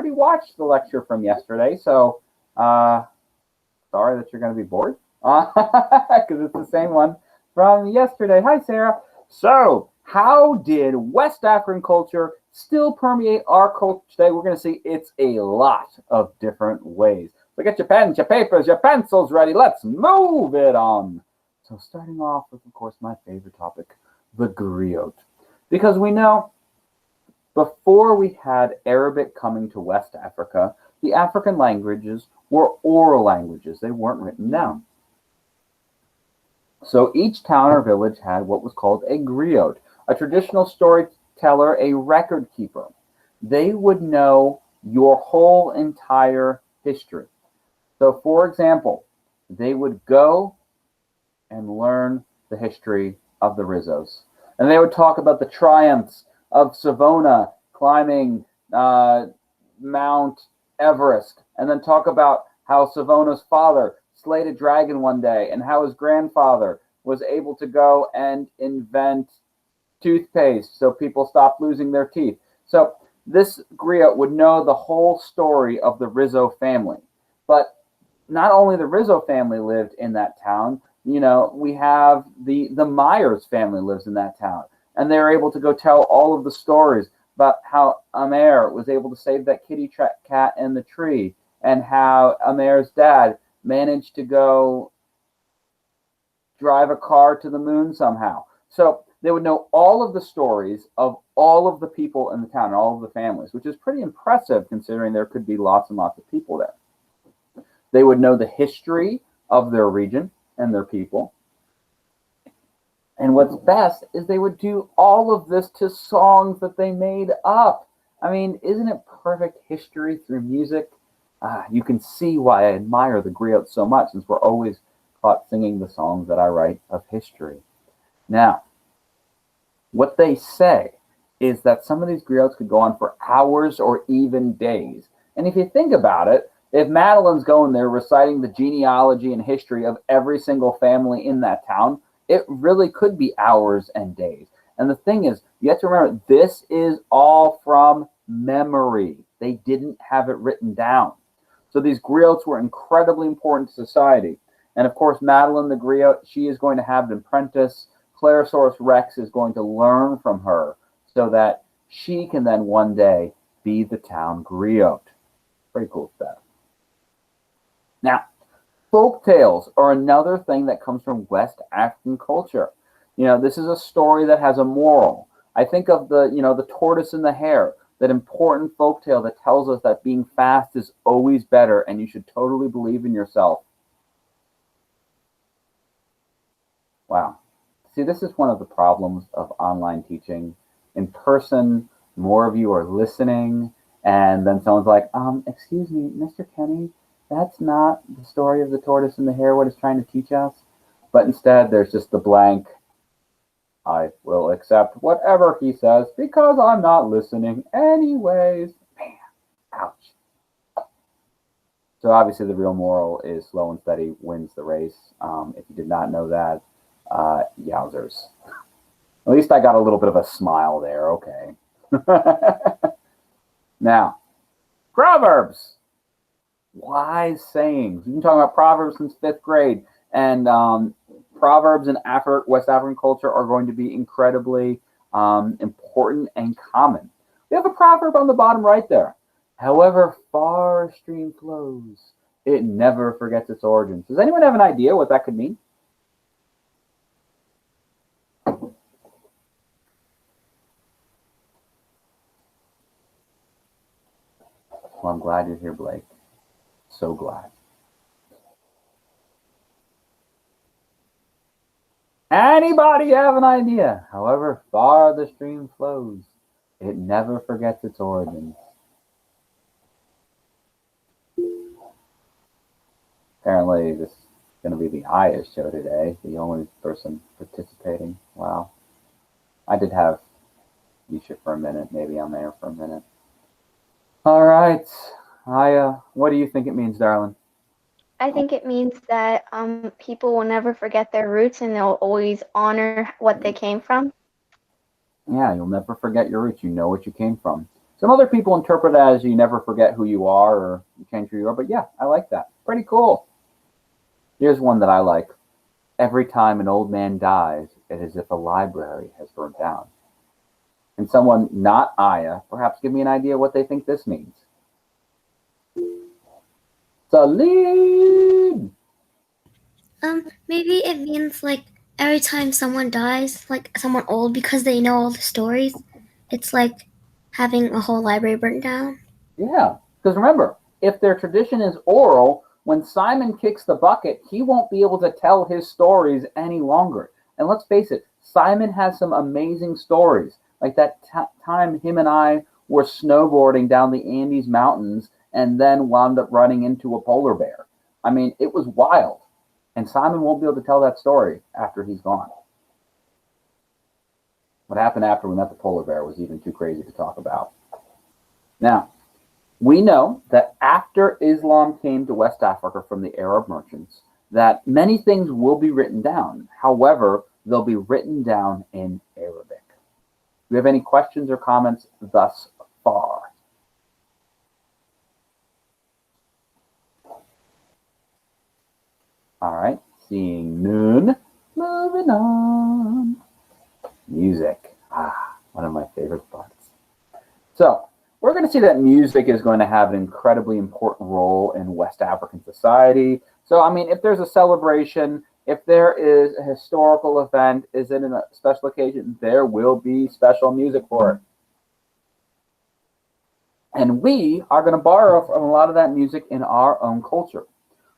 already watched the lecture from yesterday, so sorry that you're going to be bored, because it's the same one from yesterday. Hi, Sarah. So, how did West African culture still permeate our culture today? We're going to see it's a lot of different ways. So get your pens, your papers, your pencils ready. Let's move it on. So starting off with, of course, my favorite topic, the griot. Because we know before we had Arabic coming to West Africa, the African languages were oral languages. They weren't written down. So each town or village had what was called a griot, a traditional storyteller, a record keeper. They would know your whole entire history. So, for example, they would go and learn the history of the Rizzos. And they would talk about the triumphs of Savona climbing Mount Everest, and then talk about how Savona's father slayed a dragon one day, and how his grandfather was able to go and invent toothpaste so people stopped losing their teeth. So this griot would know the whole story of the Rizzo family. But not only the Rizzo family lived in that town, we have the Myers family lives in that town. And they're able to go tell all of the stories about how Amer was able to save that kitty cat in the tree, and how Amer's dad managed to go drive a car to the moon somehow. So they would know all of the stories of all of the people in the town, all of the families, which is pretty impressive considering there could be lots and lots of people there. They would know the history of their region and their people. And what's best is they would do all of this to songs that they made up. I mean, isn't it perfect history through music? You can see why I admire the griot so much, since we're always caught singing the songs that I write of history. Now, what they say is that some of these griots could go on for hours or even days. And if you think about it, if Madeline's going there reciting the genealogy and history of every single family in that town, it really could be hours and days. And the thing is, you have to remember, this is all from memory. They didn't have it written down. So these griots were incredibly important to society. And of course, Madeline the griot, she is going to have an apprentice. Clarosaurus Rex is going to learn from her so that she can then one day be the town griot. Pretty cool stuff. Now, folk tales are another thing that comes from West African culture. This is a story that has a moral. I think of the tortoise and the hare, that important folk tale that tells us that being fast is always better and you should totally believe in yourself. Wow. See, this is one of the problems of online teaching. In person, more of you are listening, and then someone's like, excuse me, Mr. Kenny, that's not the story of the tortoise and the hare, what it's trying to teach us. But instead, there's just the blank, I will accept whatever he says because I'm not listening anyways. Man, ouch. So obviously the real moral is slow and steady wins the race. If you did not know that, yowzers. At least I got a little bit of a smile there, okay. Now, Proverbs. Wise sayings. We've been talking about Proverbs since 5th grade. And Proverbs in West African culture are going to be incredibly important and common. We have a proverb on the bottom right there. However far a stream flows, it never forgets its origins. Does anyone have an idea what that could mean? Well, I'm glad you're here, Blake. So glad. Anybody have an idea? However far the stream flows, it never forgets its origins. Apparently, this is going to be the highest show today. The only person participating. Wow. I did have Yisha for a minute. Maybe I'm there for a minute. All right. What do you think it means, darling? I think it means that people will never forget their roots and they'll always honor what they came from. Yeah, you'll never forget your roots. You know what you came from. Some other people interpret it as you never forget who you are or you change who you are, but yeah, I like that. Pretty cool. Here's one that I like. Every time an old man dies, it is as if a library has burnt down. And someone not Aya, perhaps give me an idea what they think this means. Salim! Maybe it means like every time someone dies, like someone old, because they know all the stories, it's like having a whole library burnt down. Yeah, because remember, if their tradition is oral, when Simon kicks the bucket, he won't be able to tell his stories any longer. And let's face it, Simon has some amazing stories. Like that time him and I were snowboarding down the Andes Mountains and then wound up running into a polar bear. I mean, it was wild. And Simon won't be able to tell that story after he's gone. What happened after we met the polar bear was even too crazy to talk about. Now, we know that after Islam came to West Africa from the Arab merchants, that many things will be written down. However, they'll be written down in Arabic. Do you have any questions or comments thus far? All right, seeing none. Moving on. Music. One of my favorite parts. So, we're going to see that music is going to have an incredibly important role in West African society. So, I mean, if there's a celebration, if there is a historical event, is it a special occasion, there will be special music for it. And we are going to borrow from a lot of that music in our own culture.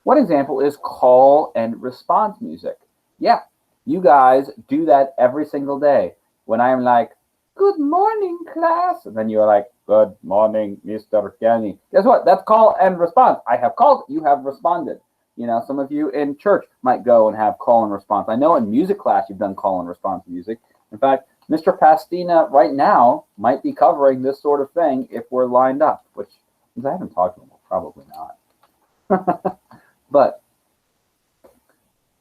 One example is call and response music. Yeah, you guys do that every single day. When I'm like, good morning, class, and then you're like, good morning, Mr. Kenny. Guess what? That's call and response. I have called, you have responded. You know, some of you in church might go and have call and response. I know in music class you've done call and response music. In fact, Mr. Pastina right now might be covering this sort of thing if we're lined up, which, since I haven't talked to him, probably not. But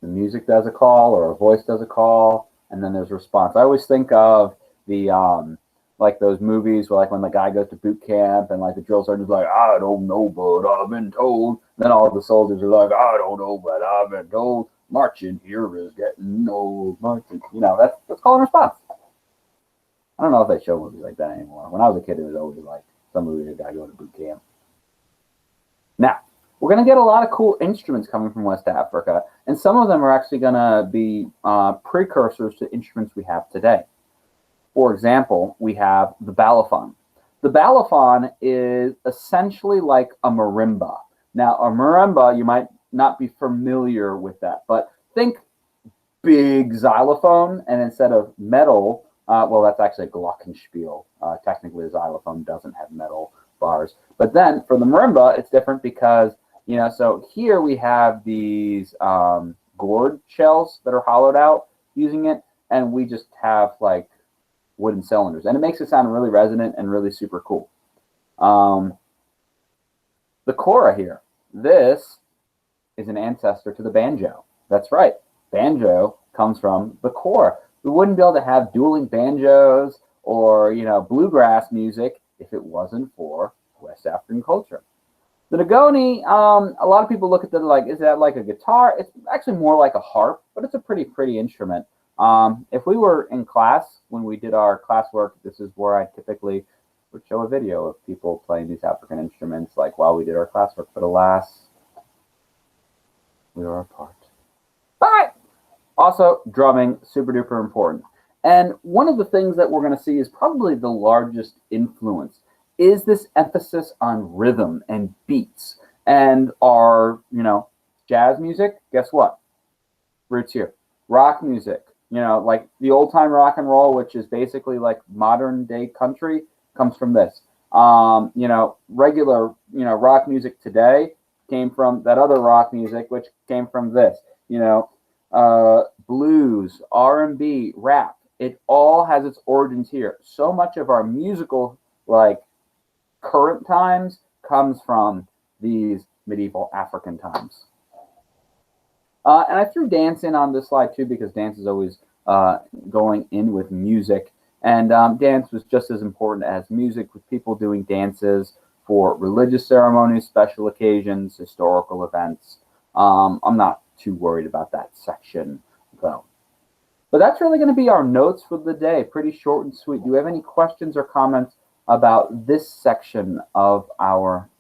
the music does a call or a voice does a call, and then there's response. I always think of the like those movies where like when the guy goes to boot camp and like the drill sergeant's like, I don't know, but I've been told. And then all the soldiers are like, I don't know, but I've been told. Marching here is getting old. Marching, you know, that's call and response. I don't know if they show movies like that anymore. When I was a kid, it was always like some movie, a guy going to boot camp. Now, we're going to get a lot of cool instruments coming from West Africa, and some of them are actually going to be precursors to instruments we have today. For example, we have the balafon. The balafon is essentially like a marimba. Now, a marimba, you might not be familiar with that, but think big xylophone, and instead of metal, well, that's actually a glockenspiel. Technically, a xylophone doesn't have metal bars. But then for the marimba, it's different because, you know, so here we have these gourd shells that are hollowed out using it, and we just have like wooden cylinders, and it makes it sound really resonant and really super cool. The kora here, this is an ancestor to the banjo. That's right, banjo comes from the kora. We wouldn't be able to have dueling banjos or, you know, bluegrass music if it wasn't for West African culture. The Ngoni, a lot of people look at that like, is that like a guitar? It's actually more like a harp, but it's a pretty instrument. If we were in class, when we did our classwork, this is where I typically would show a video of people playing these African instruments, like while we did our classwork. But alas, we are apart. But also, drumming, super duper important. And one of the things that we're going to see is probably the largest influence is this emphasis on rhythm and beats. And our, you know, jazz music, guess what? Roots here. Rock music. You know, like the old time rock and roll, which is basically like modern day country, comes from this. You know, regular, you know, rock music today came from that other rock music, which came from this. You know, blues, R&B, rap. It all has its origins here. So much of our musical, like, current times comes from these medieval African times. And I threw dance in on this slide too because dance is always going in with music. And dance was just as important as music, with people doing dances for religious ceremonies, special occasions, historical events. I'm not too worried about that section, though. But that's really going to be our notes for the day. Pretty short and sweet. Do you have any questions or comments about this section of our